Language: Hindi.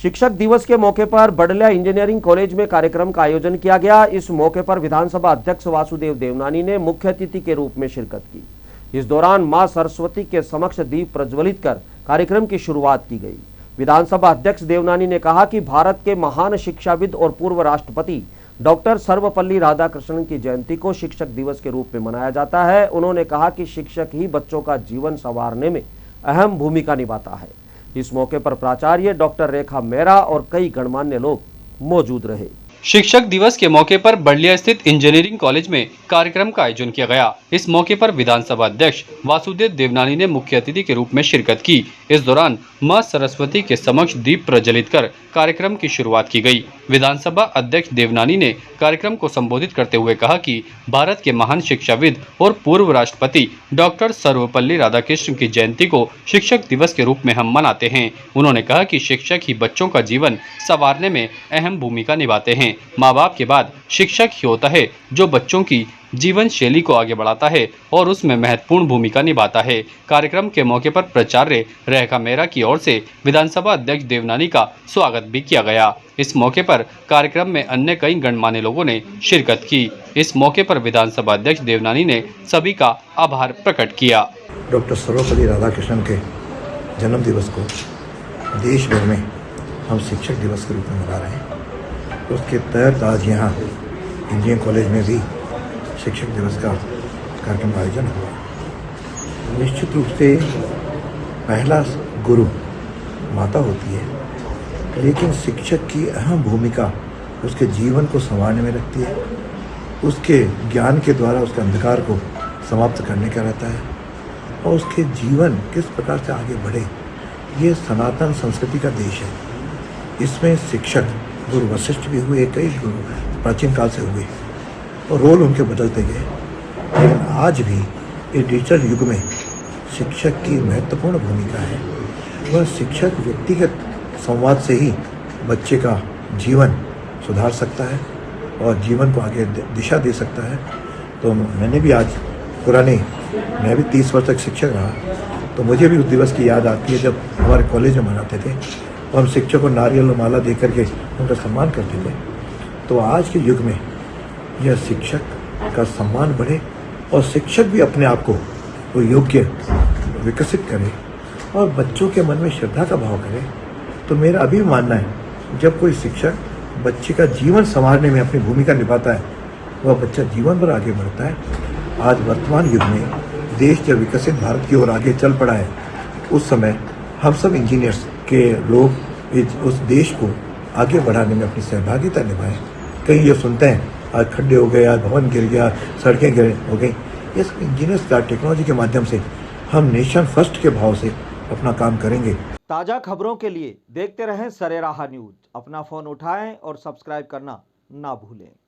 शिक्षक दिवस के मौके पर बडलिया इंजीनियरिंग कॉलेज में कार्यक्रम का आयोजन किया गया। इस मौके पर विधानसभा अध्यक्ष वासुदेव देवनानी ने मुख्य अतिथि के रूप में शिरकत की। इस दौरान मां सरस्वती के समक्ष दीप प्रज्वलित कर कार्यक्रम की शुरुआत की गई। विधानसभा अध्यक्ष देवनानी ने कहा कि भारत के महान शिक्षाविद और पूर्व राष्ट्रपति डॉक्टर सर्वपल्ली राधाकृष्णन की जयंती को शिक्षक दिवस के रूप में मनाया जाता है। उन्होंने कहा कि शिक्षक ही बच्चों का जीवन संवारने में अहम भूमिका निभाता है। इस मौके पर प्राचार्य डॉक्टर रेखा मेहरा और कई गणमान्य लोग मौजूद रहे। शिक्षक दिवस के मौके पर बडलिया स्थित इंजीनियरिंग कॉलेज में कार्यक्रम का आयोजन किया गया। इस मौके पर विधानसभा अध्यक्ष वासुदेव देवनानी ने मुख्य अतिथि के रूप में शिरकत की। इस दौरान मां सरस्वती के समक्ष दीप प्रज्वलित कर कार्यक्रम की शुरुआत की गई। विधानसभा अध्यक्ष देवनानी ने कार्यक्रम को संबोधित करते हुए कहा कि भारत के महान शिक्षाविद और पूर्व राष्ट्रपति डॉक्टर सर्वपल्ली राधाकृष्णन की जयंती को शिक्षक दिवस के रूप में हम मनाते हैं। उन्होंने कहा कि शिक्षक ही बच्चों का जीवन संवारने में अहम भूमिका निभाते हैं। माँ बाप के बाद शिक्षक ही होता है जो बच्चों की जीवन शैली को आगे बढ़ाता है और उसमें महत्वपूर्ण भूमिका निभाता है। कार्यक्रम के मौके पर प्राचार्य रेखा मेहरा की ओर से विधानसभा अध्यक्ष देवनानी का स्वागत भी किया गया। इस मौके पर कार्यक्रम में अन्य कई गणमान्य लोगों ने शिरकत की। इस मौके पर विधानसभा अध्यक्ष देवनानी ने सभी का आभार प्रकट किया। डॉक्टर सर्वपल्ली राधाकृष्णन के जन्म दिवस को देश भर में हम शिक्षक दिवस के रूप में मना रहे हैं। उसके तहत आज यहाँ इंजीनियरिंग कॉलेज में भी शिक्षक दिवस का कार्यक्रम का आयोजन हुआ। निश्चित रूप से पहला गुरु माता होती है, लेकिन शिक्षक की अहम भूमिका उसके जीवन को संवारने में रखती है। उसके ज्ञान के द्वारा उसके अंधकार को समाप्त करने का रहता है और उसके जीवन किस प्रकार से आगे बढ़े, ये सनातन संस्कृति का देश है। इसमें शिक्षक गुरु वशिष्ठ भी हुए, कई गुरु प्राचीन काल से हुए और रोल उनके बदलते गए। लेकिन आज भी इस डिजिटल युग में शिक्षक की महत्वपूर्ण भूमिका है। वह शिक्षक व्यक्तिगत संवाद से ही बच्चे का जीवन सुधार सकता है और जीवन को आगे दिशा दे सकता है। तो मैंने भी आज मैं भी 30 वर्ष तक शिक्षक रहा, तो मुझे भी उस दिवस की याद आती है जब हमारे कॉलेज में मनाते थे और हम शिक्षक को नारियल और माला दे करके उनका सम्मान करते थे। तो आज के युग में यह शिक्षक का सम्मान बढ़े और शिक्षक भी अपने आप को वो योग्य विकसित करे और बच्चों के मन में श्रद्धा का भाव करे। तो मेरा अभी मानना है, जब कोई शिक्षक बच्चे का जीवन संवारने में अपनी भूमिका निभाता है, वह बच्चा जीवन भर आगे बढ़ता है। आज वर्तमान युग में देश जब विकसित भारत की ओर आगे चल पड़ा है, उस समय हम सब इंजीनियर्स के लोग उस देश को आगे बढ़ाने में अपनी सहभागिता निभाएं। कहीं ये सुनते हैं आज खड्डे हो गए, आज भवन गिर गया, सड़कें गिर हो गई। ये सब इंजीनियर्स का टेक्नोलॉजी के माध्यम से हम नेशन फर्स्ट के भाव से अपना काम करेंगे। ताजा खबरों के लिए देखते रहें सरेराह न्यूज। अपना फोन उठाएं और सब्सक्राइब करना ना भूलें।